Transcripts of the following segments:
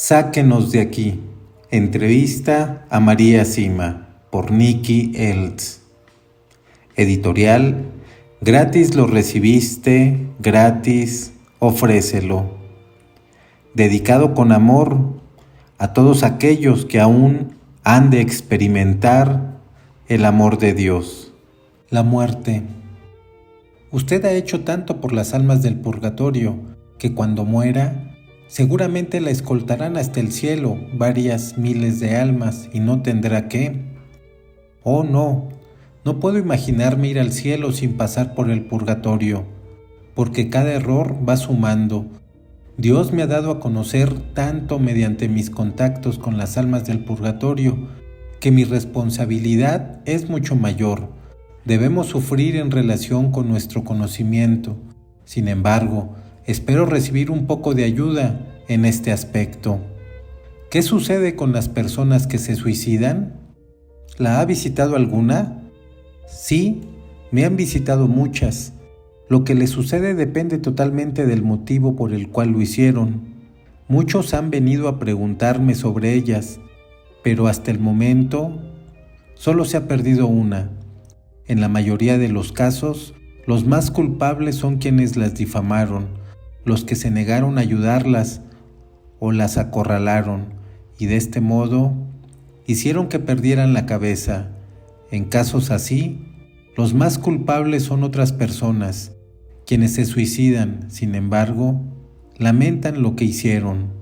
Sáquenos de aquí. Entrevista a María Sima por Nikki Eltz. Editorial: gratis lo recibiste, gratis ofrécelo. Dedicado con amor a todos aquellos que aún han de experimentar el amor de Dios. La muerte. Usted ha hecho tanto por las almas del purgatorio que cuando muera, seguramente la escoltarán hasta el cielo varias miles de almas y no tendrá qué. Oh no, no puedo imaginarme ir al cielo sin pasar por el purgatorio, porque cada error va sumando. Dios me ha dado a conocer tanto mediante mis contactos con las almas del purgatorio, que mi responsabilidad es mucho mayor. Debemos sufrir en relación con nuestro conocimiento. Sin embargo, espero recibir un poco de ayuda en este aspecto. ¿Qué sucede con las personas que se suicidan? ¿La ha visitado alguna? Sí, me han visitado muchas. Lo que les sucede depende totalmente del motivo por el cual lo hicieron. Muchos han venido a preguntarme sobre ellas, pero hasta el momento solo se ha perdido una. En la mayoría de los casos, los más culpables son quienes las difamaron, los que se negaron a ayudarlas o las acorralaron, y de este modo hicieron que perdieran la cabeza. En casos así, los más culpables son otras personas, quienes se suicidan. Sin embargo, lamentan lo que hicieron.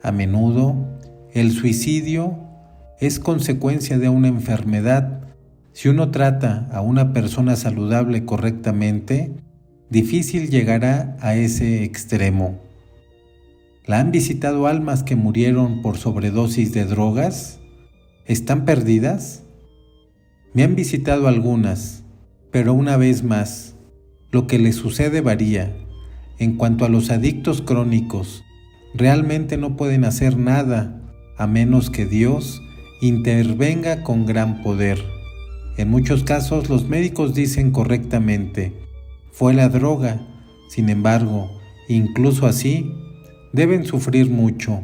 A menudo, el suicidio es consecuencia de una enfermedad. Si uno trata a una persona saludable correctamente, difícil llegará a ese extremo. ¿La han visitado almas que murieron por sobredosis de drogas? ¿Están perdidas? Me han visitado algunas, pero una vez más, lo que les sucede varía. En cuanto a los adictos crónicos, realmente no pueden hacer nada a menos que Dios intervenga con gran poder. En muchos casos los médicos dicen correctamente: fue la droga. Sin embargo, incluso así, deben sufrir mucho.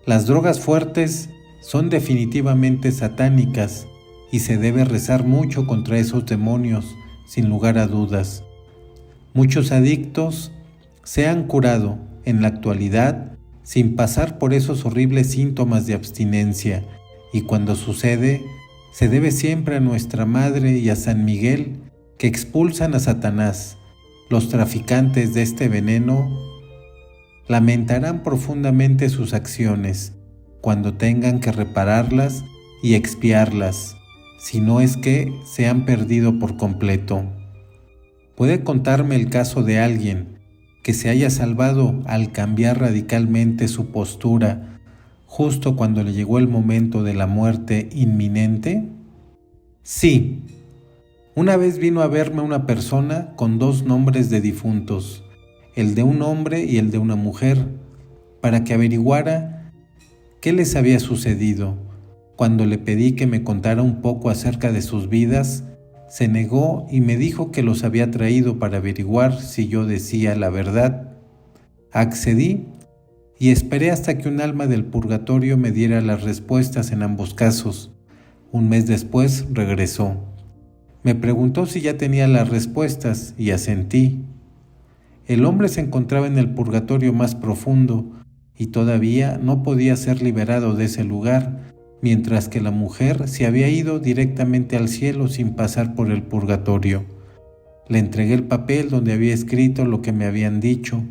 Las drogas fuertes son definitivamente satánicas y se debe rezar mucho contra esos demonios, sin lugar a dudas. Muchos adictos se han curado en la actualidad sin pasar por esos horribles síntomas de abstinencia, y cuando sucede, se debe siempre a nuestra Madre y a San Miguel, que expulsan a Satanás. Los traficantes de este veneno lamentarán profundamente sus acciones cuando tengan que repararlas y expiarlas, si no es que se han perdido por completo. ¿Puede contarme el caso de alguien que se haya salvado al cambiar radicalmente su postura justo cuando le llegó el momento de la muerte inminente? Sí. Una vez vino a verme una persona con dos nombres de difuntos, el de un hombre y el de una mujer, para que averiguara qué les había sucedido. Cuando le pedí que me contara un poco acerca de sus vidas, se negó y me dijo que los había traído para averiguar si yo decía la verdad. Accedí y esperé hasta que un alma del purgatorio me diera las respuestas en ambos casos. Un mes después regresó. Me preguntó si ya tenía las respuestas y asentí. El hombre se encontraba en el purgatorio más profundo y todavía no podía ser liberado de ese lugar, mientras que la mujer se había ido directamente al cielo sin pasar por el purgatorio. Le entregué el papel donde había escrito lo que me habían dicho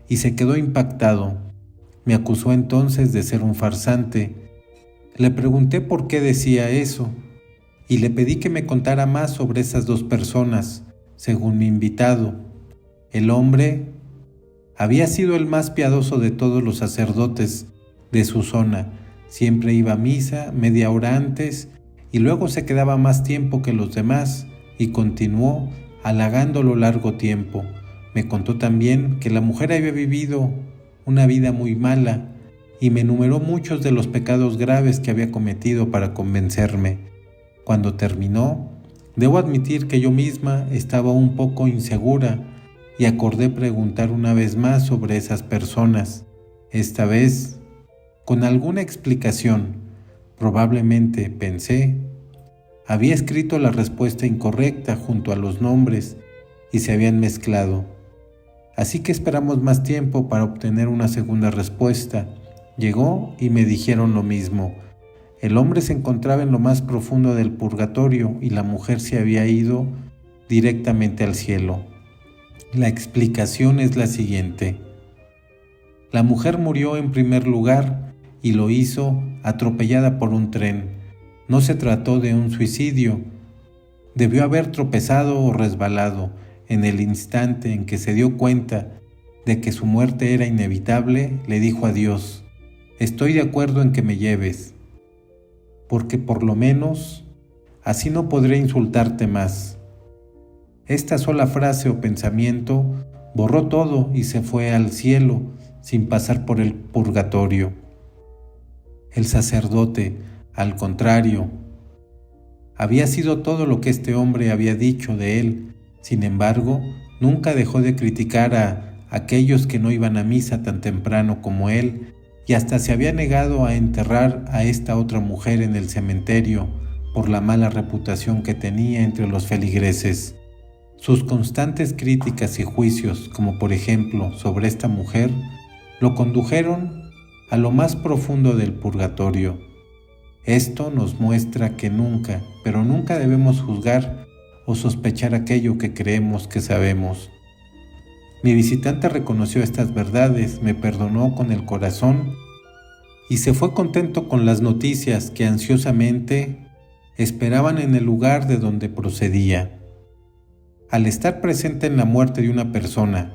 y se quedó impactado. Me acusó entonces de ser un farsante. Le pregunté por qué decía eso y le pedí que me contara más sobre esas dos personas, según mi invitado. El hombre había sido el más piadoso de todos los sacerdotes de su zona. Siempre iba a misa media hora antes y luego se quedaba más tiempo que los demás y continuó halagándolo largo tiempo. Me contó también que la mujer había vivido una vida muy mala y me enumeró muchos de los pecados graves que había cometido para convencerme. Cuando terminó, debo admitir que yo misma estaba un poco insegura y acordé preguntar una vez más sobre esas personas. Esta vez con alguna explicación. Probablemente, pensé, había escrito la respuesta incorrecta junto a los nombres y se habían mezclado. Así que esperamos más tiempo para obtener una segunda respuesta. Llegó y me dijeron lo mismo. El hombre se encontraba en lo más profundo del purgatorio y la mujer se había ido directamente al cielo. La explicación es la siguiente. La mujer murió en primer lugar y lo hizo atropellada por un tren. No se trató de un suicidio. Debió haber tropezado o resbalado. En el instante en que se dio cuenta de que su muerte era inevitable, le dijo a Dios: «Estoy de acuerdo en que me lleves, porque por lo menos así no podré insultarte más». Esta sola frase o pensamiento borró todo y se fue al cielo sin pasar por el purgatorio. El sacerdote, al contrario, había sido todo lo que este hombre había dicho de él. Sin embargo, nunca dejó de criticar a aquellos que no iban a misa tan temprano como él, y hasta se había negado a enterrar a esta otra mujer en el cementerio por la mala reputación que tenía entre los feligreses. Sus constantes críticas y juicios, como por ejemplo sobre esta mujer, lo condujeron a lo más profundo del purgatorio. Esto nos muestra que nunca, pero nunca debemos juzgar o sospechar aquello que creemos que sabemos. Mi visitante reconoció estas verdades, me perdonó con el corazón y se fue contento con las noticias que ansiosamente esperaban en el lugar de donde procedía. Al estar presente en la muerte de una persona,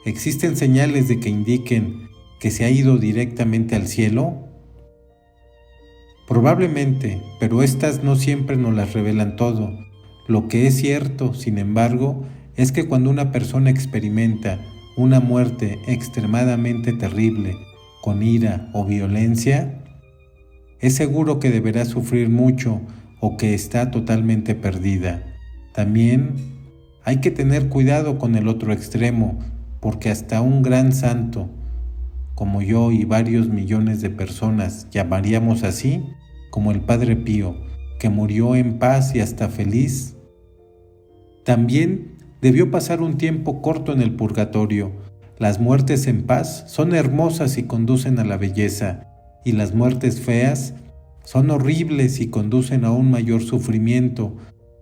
¿existen señales de que indiquen que se ha ido directamente al cielo? Probablemente, pero estas no siempre nos las revelan todo. Lo que es cierto, sin embargo, es que cuando una persona experimenta una muerte extremadamente terrible, con ira o violencia, es seguro que deberá sufrir mucho o que está totalmente perdida. También hay que tener cuidado con el otro extremo, porque hasta un gran santo, como yo y varios millones de personas llamaríamos así, como el Padre Pío, que murió en paz y hasta feliz, también debió pasar un tiempo corto en el purgatorio. Las muertes en paz son hermosas y conducen a la belleza, y las muertes feas son horribles y conducen a un mayor sufrimiento,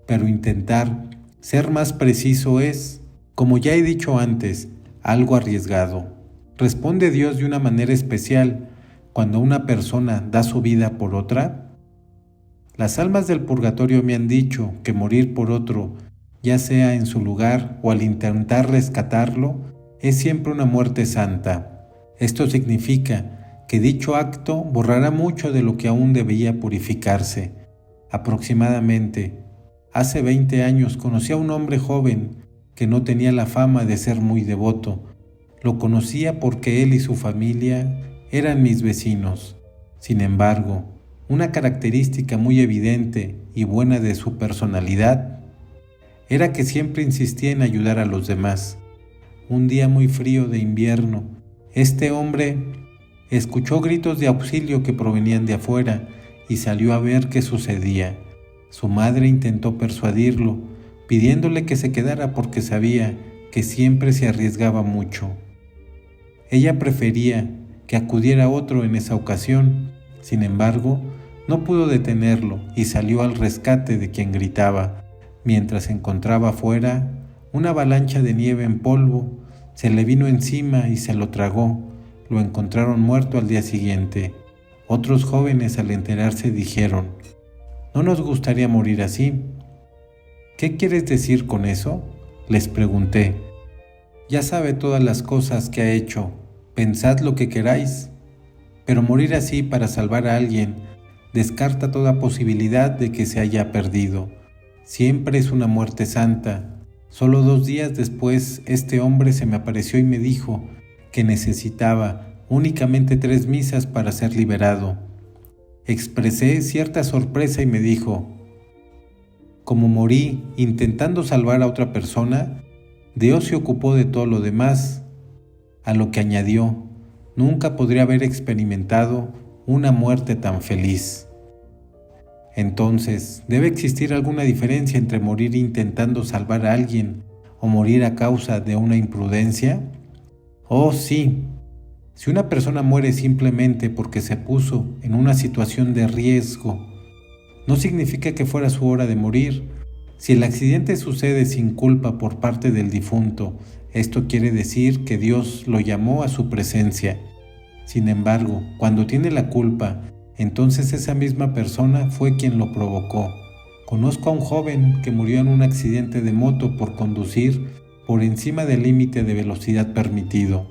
pero intentar ser más preciso es, como ya he dicho antes, algo arriesgado. ¿Responde Dios de una manera especial cuando una persona da su vida por otra? Las almas del purgatorio me han dicho que morir por otro, ya sea en su lugar o al intentar rescatarlo, es siempre una muerte santa. Esto significa que dicho acto borrará mucho de lo que aún debía purificarse. Aproximadamente hace 20 años conocí a un hombre joven que no tenía la fama de ser muy devoto. Lo conocía porque él y su familia eran mis vecinos. Sin embargo, una característica muy evidente y buena de su personalidad era que siempre insistía en ayudar a los demás. Un día muy frío de invierno, este hombre escuchó gritos de auxilio que provenían de afuera y salió a ver qué sucedía. Su madre intentó persuadirlo, pidiéndole que se quedara porque sabía que siempre se arriesgaba mucho. Ella prefería que acudiera otro en esa ocasión. Sin embargo, no pudo detenerlo y salió al rescate de quien gritaba. Mientras se encontraba afuera, una avalancha de nieve en polvo se le vino encima y se lo tragó. Lo encontraron muerto al día siguiente. Otros jóvenes, al enterarse, dijeron: «No nos gustaría morir así». «¿Qué quieres decir con eso?», les pregunté. «Ya sabe todas las cosas que ha hecho. Pensad lo que queráis. Pero morir así para salvar a alguien descarta toda posibilidad de que se haya perdido. Siempre es una muerte santa». Solo 2 días después, este hombre se me apareció y me dijo que necesitaba únicamente 3 misas para ser liberado. Expresé cierta sorpresa y me dijo: «Como morí intentando salvar a otra persona, Dios se ocupó de todo lo demás», a lo que añadió: nunca podría haber experimentado una muerte tan feliz. Entonces, ¿debe existir alguna diferencia entre morir intentando salvar a alguien o morir a causa de una imprudencia? Oh, sí. Si una persona muere simplemente porque se puso en una situación de riesgo, no significa que fuera su hora de morir. Si el accidente sucede sin culpa por parte del difunto, esto quiere decir que Dios lo llamó a su presencia. Sin embargo, cuando tiene la culpa, entonces esa misma persona fue quien lo provocó. Conozco a un joven que murió en un accidente de moto por conducir por encima del límite de velocidad permitido.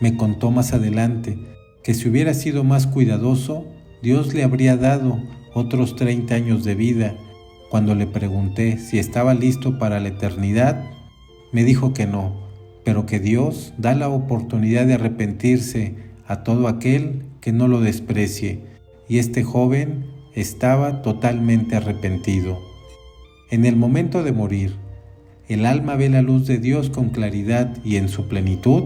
Me contó más adelante que si hubiera sido más cuidadoso, Dios le habría dado otros 30 años de vida. Cuando le pregunté si estaba listo para la eternidad, me dijo que no, pero que Dios da la oportunidad de arrepentirse a todo aquel que no lo desprecie, y este joven estaba totalmente arrepentido. En el momento de morir, ¿el alma ve la luz de Dios con claridad y en su plenitud?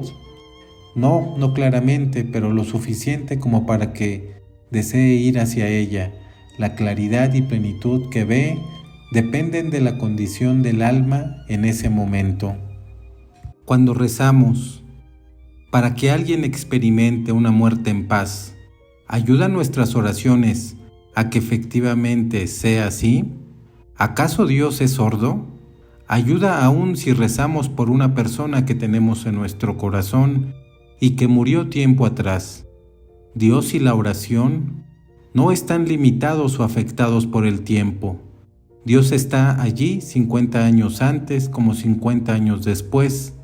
No claramente, pero lo suficiente como para que desee ir hacia ella. La claridad y plenitud que ve dependen de la condición del alma en ese momento. Cuando rezamos para que alguien experimente una muerte en paz, ¿ayudan nuestras oraciones a que efectivamente sea así? ¿Acaso Dios es sordo? ¿Ayuda aún si rezamos por una persona que tenemos en nuestro corazón y que murió tiempo atrás? Dios y la oración no están limitados o afectados por el tiempo. Dios está allí 50 años antes como 50 años después.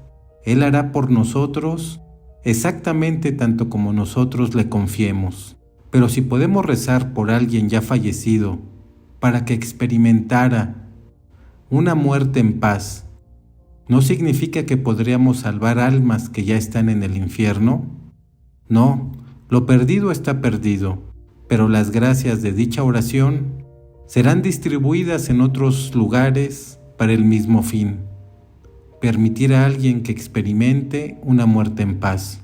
Él hará por nosotros exactamente tanto como nosotros le confiemos. Pero si podemos rezar por alguien ya fallecido para que experimentara una muerte en paz, ¿no significa que podríamos salvar almas que ya están en el infierno? No, lo perdido está perdido, pero las gracias de dicha oración serán distribuidas en otros lugares para el mismo fin: permitir a alguien que experimente una muerte en paz.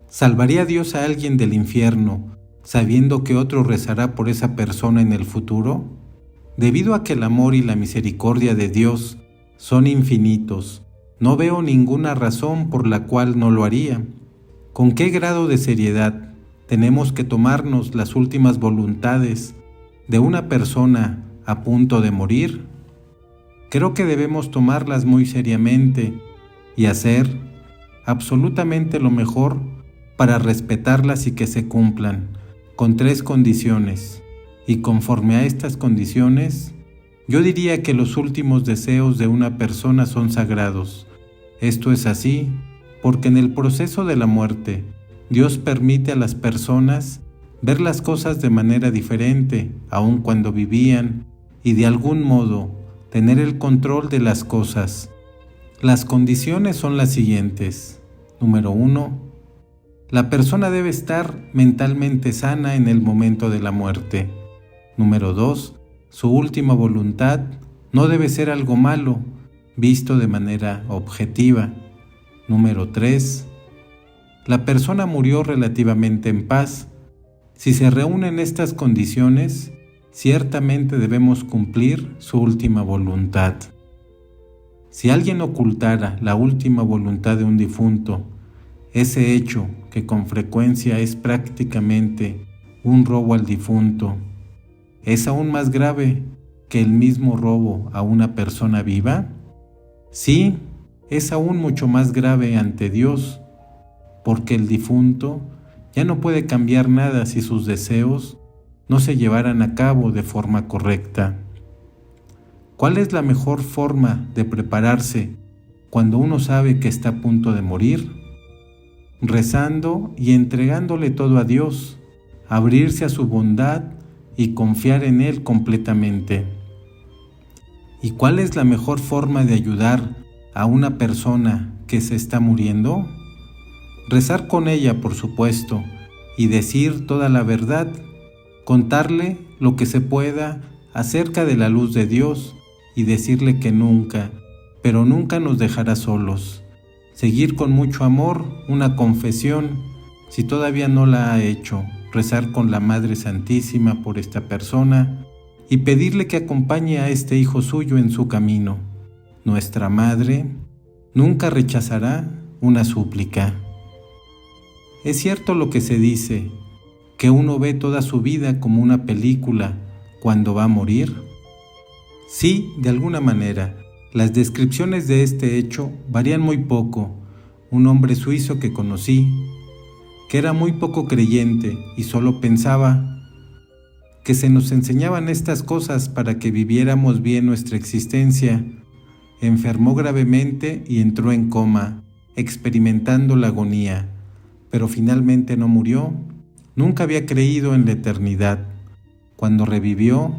¿Salvaría Dios a alguien del infierno sabiendo que otro rezará por esa persona en el futuro? Debido a que el amor y la misericordia de Dios son infinitos, no veo ninguna razón por la cual no lo haría. ¿Con qué grado de seriedad tenemos que tomarnos las últimas voluntades de una persona a punto de morir? Creo que debemos tomarlas muy seriamente y hacer absolutamente lo mejor para respetarlas y que se cumplan, con 3 condiciones. Y conforme a estas condiciones, yo diría que los últimos deseos de una persona son sagrados. Esto es así porque en el proceso de la muerte, Dios permite a las personas ver las cosas de manera diferente, aun cuando vivían, y de algún modo tener el control de las cosas. Las condiciones son las siguientes. Número 1. La persona debe estar mentalmente sana en el momento de la muerte. Número 2. Su última voluntad no debe ser algo malo, visto de manera objetiva. Número 3. La persona murió relativamente en paz. Si se reúnen estas condiciones, ciertamente debemos cumplir su última voluntad. Si alguien ocultara la última voluntad de un difunto, ese hecho, que con frecuencia es prácticamente un robo al difunto, ¿es aún más grave que el mismo robo a una persona viva? Sí, es aún mucho más grave ante Dios, porque el difunto ya no puede cambiar nada si sus deseos no se llevaran a cabo de forma correcta. ¿Cuál es la mejor forma de prepararse cuando uno sabe que está a punto de morir? Rezando y entregándole todo a Dios, abrirse a su bondad y confiar en Él completamente. ¿Y cuál es la mejor forma de ayudar a una persona que se está muriendo? Rezar con ella, por supuesto, y decir toda la verdad, contarle lo que se pueda acerca de la luz de Dios y decirle que nunca, pero nunca nos dejará solos. Seguir con mucho amor una confesión si todavía no la ha hecho, rezar con la Madre Santísima por esta persona y pedirle que acompañe a este hijo suyo en su camino. Nuestra Madre nunca rechazará una súplica. Es cierto lo que se dice, que uno ve toda su vida como una película cuando va a morir. Sí, de alguna manera, las descripciones de este hecho varían muy poco. Un hombre suizo que conocí, que era muy poco creyente y solo pensaba que se nos enseñaban estas cosas para que viviéramos bien nuestra existencia, enfermó gravemente y entró en coma, experimentando la agonía, pero finalmente no murió. Nunca había creído en la eternidad. Cuando revivió,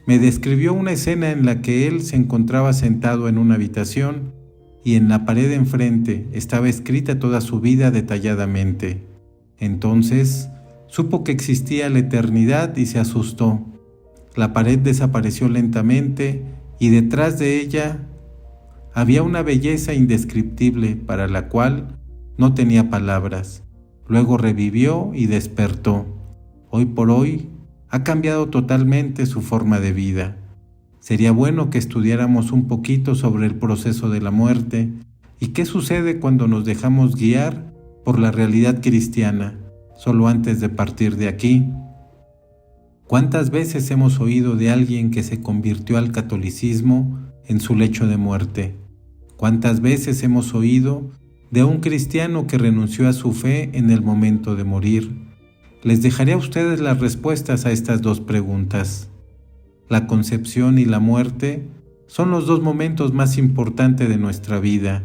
me describió una escena en la que él se encontraba sentado en una habitación y en la pared enfrente estaba escrita toda su vida detalladamente. Entonces supo que existía la eternidad y se asustó. La pared desapareció lentamente y detrás de ella había una belleza indescriptible para la cual no tenía palabras. Luego revivió y despertó. Hoy por hoy ha cambiado totalmente su forma de vida. Sería bueno que estudiáramos un poquito sobre el proceso de la muerte y qué sucede cuando nos dejamos guiar por la realidad cristiana, solo antes de partir de aquí. ¿Cuántas veces hemos oído de alguien que se convirtió al catolicismo en su lecho de muerte? ¿Cuántas veces hemos oído de un cristiano que renunció a su fe en el momento de morir? Les dejaré a ustedes las respuestas a estas dos preguntas. La concepción y la muerte son los dos momentos más importantes de nuestra vida,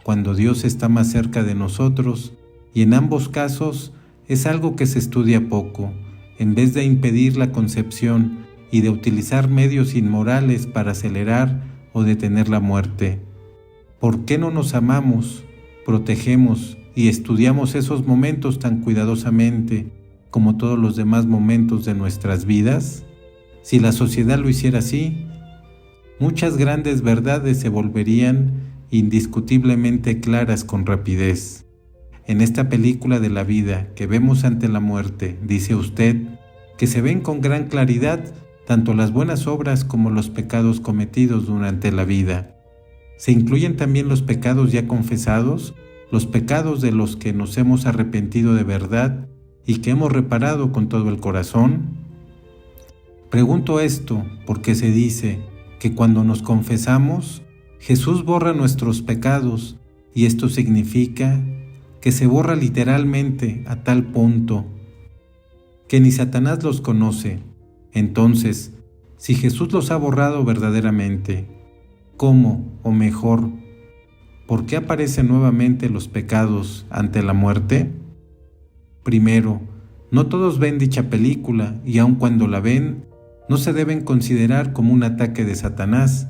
cuando Dios está más cerca de nosotros, y en ambos casos es algo que se estudia poco. En vez de impedir la concepción y de utilizar medios inmorales para acelerar o detener la muerte. ¿Por qué no nos amamos, protegemos y estudiamos esos momentos tan cuidadosamente como todos los demás momentos de nuestras vidas? Si la sociedad lo hiciera así, muchas grandes verdades se volverían indiscutiblemente claras con rapidez. En esta película de la vida que vemos ante la muerte, dice usted que se ven con gran claridad tanto las buenas obras como los pecados cometidos durante la vida. ¿Se incluyen también los pecados ya confesados, los pecados de los que nos hemos arrepentido de verdad y que hemos reparado con todo el corazón? Pregunto esto porque se dice que cuando nos confesamos, Jesús borra nuestros pecados, y esto significa que se borra literalmente a tal punto que ni Satanás los conoce. Entonces, si Jesús los ha borrado verdaderamente, ¿cómo, o mejor, por qué aparecen nuevamente los pecados ante la muerte? Primero, no todos ven dicha película y aun cuando la ven, no se deben considerar como un ataque de Satanás.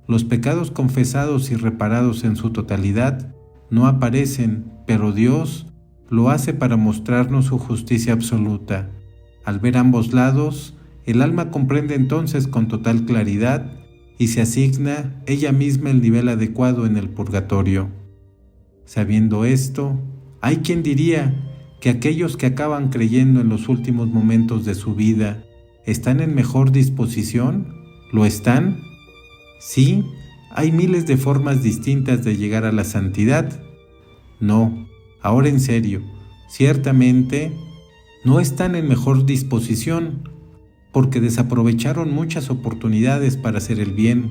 Los pecados confesados y reparados en su totalidad no aparecen, pero Dios lo hace para mostrarnos su justicia absoluta. Al ver ambos lados, el alma comprende entonces con total claridad y se asigna ella misma el nivel adecuado en el purgatorio. Sabiendo esto, hay quien diría que aquellos que acaban creyendo en los últimos momentos de su vida ¿están en mejor disposición? ¿Lo están? Sí, hay miles de formas distintas de llegar a la santidad. No, ahora en serio, ciertamente no están en mejor disposición, porque desaprovecharon muchas oportunidades para hacer el bien.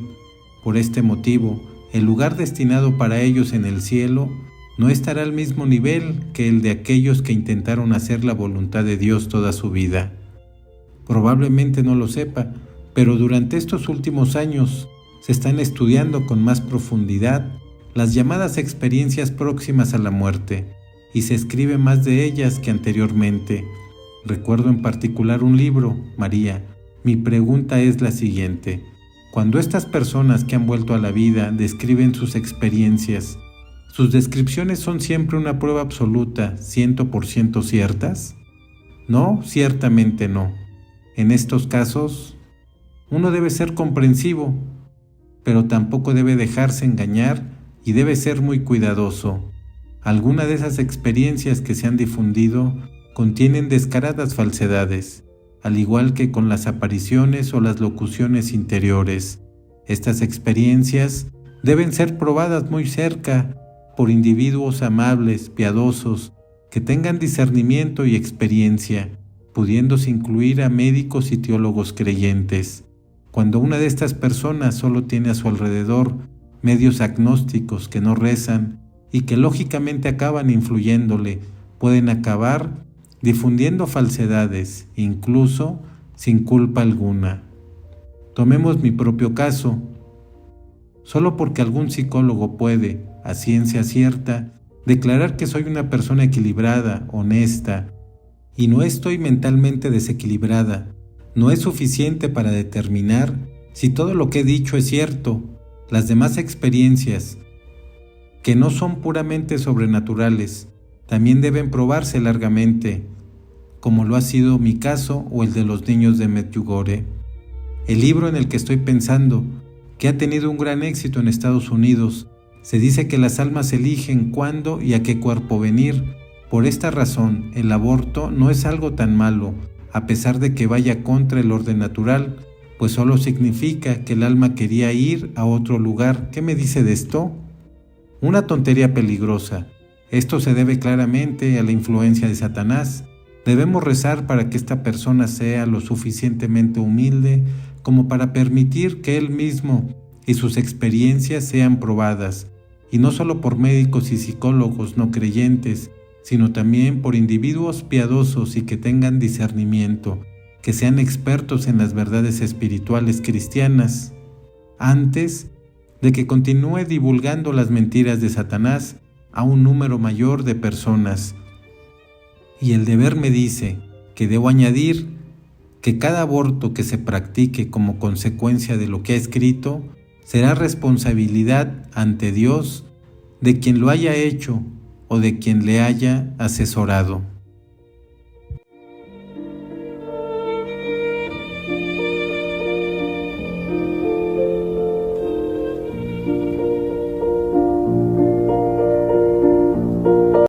Por este motivo, el lugar destinado para ellos en el cielo no estará al mismo nivel que el de aquellos que intentaron hacer la voluntad de Dios toda su vida. Probablemente no lo sepa, pero durante estos últimos años se están estudiando con más profundidad las llamadas experiencias próximas a la muerte, y se escribe más de ellas que anteriormente. Recuerdo en particular un libro, María. Mi pregunta es la siguiente: cuando estas personas que han vuelto a la vida describen sus experiencias, ¿sus descripciones son siempre una prueba absoluta, 100% ciertas? No, ciertamente no. En estos casos, uno debe ser comprensivo, pero tampoco debe dejarse engañar y debe ser muy cuidadoso. Algunas de esas experiencias que se han difundido contienen descaradas falsedades, al igual que con las apariciones o las locuciones interiores. Estas experiencias deben ser probadas muy cerca por individuos amables, piadosos, que tengan discernimiento y experiencia, pudiéndose incluir a médicos y teólogos creyentes. Cuando una de estas personas solo tiene a su alrededor medios agnósticos que no rezan y que lógicamente acaban influyéndole, pueden acabar difundiendo falsedades, incluso sin culpa alguna. Tomemos mi propio caso. Solo porque algún psicólogo puede, a ciencia cierta, declarar que soy una persona equilibrada, honesta, y no estoy mentalmente desequilibrada, no es suficiente para determinar si todo lo que he dicho es cierto. Las demás experiencias, que no son puramente sobrenaturales, también deben probarse largamente, como lo ha sido mi caso o el de los niños de Medjugorje. El libro en el que estoy pensando, que ha tenido un gran éxito en Estados Unidos, se dice que las almas eligen cuándo y a qué cuerpo venir. Por esta razón, el aborto no es algo tan malo, a pesar de que vaya contra el orden natural, pues solo significa que el alma quería ir a otro lugar. ¿Qué me dice de esto? Una tontería peligrosa. Esto se debe claramente a la influencia de Satanás. Debemos rezar para que esta persona sea lo suficientemente humilde como para permitir que él mismo y sus experiencias sean probadas, y no solo por médicos y psicólogos no creyentes, sino también por individuos piadosos y que tengan discernimiento, que sean expertos en las verdades espirituales cristianas, antes de que continúe divulgando las mentiras de Satanás a un número mayor de personas. Y el deber me dice que debo añadir que cada aborto que se practique como consecuencia de lo que ha escrito será responsabilidad ante Dios de quien lo haya hecho o de quien le haya asesorado.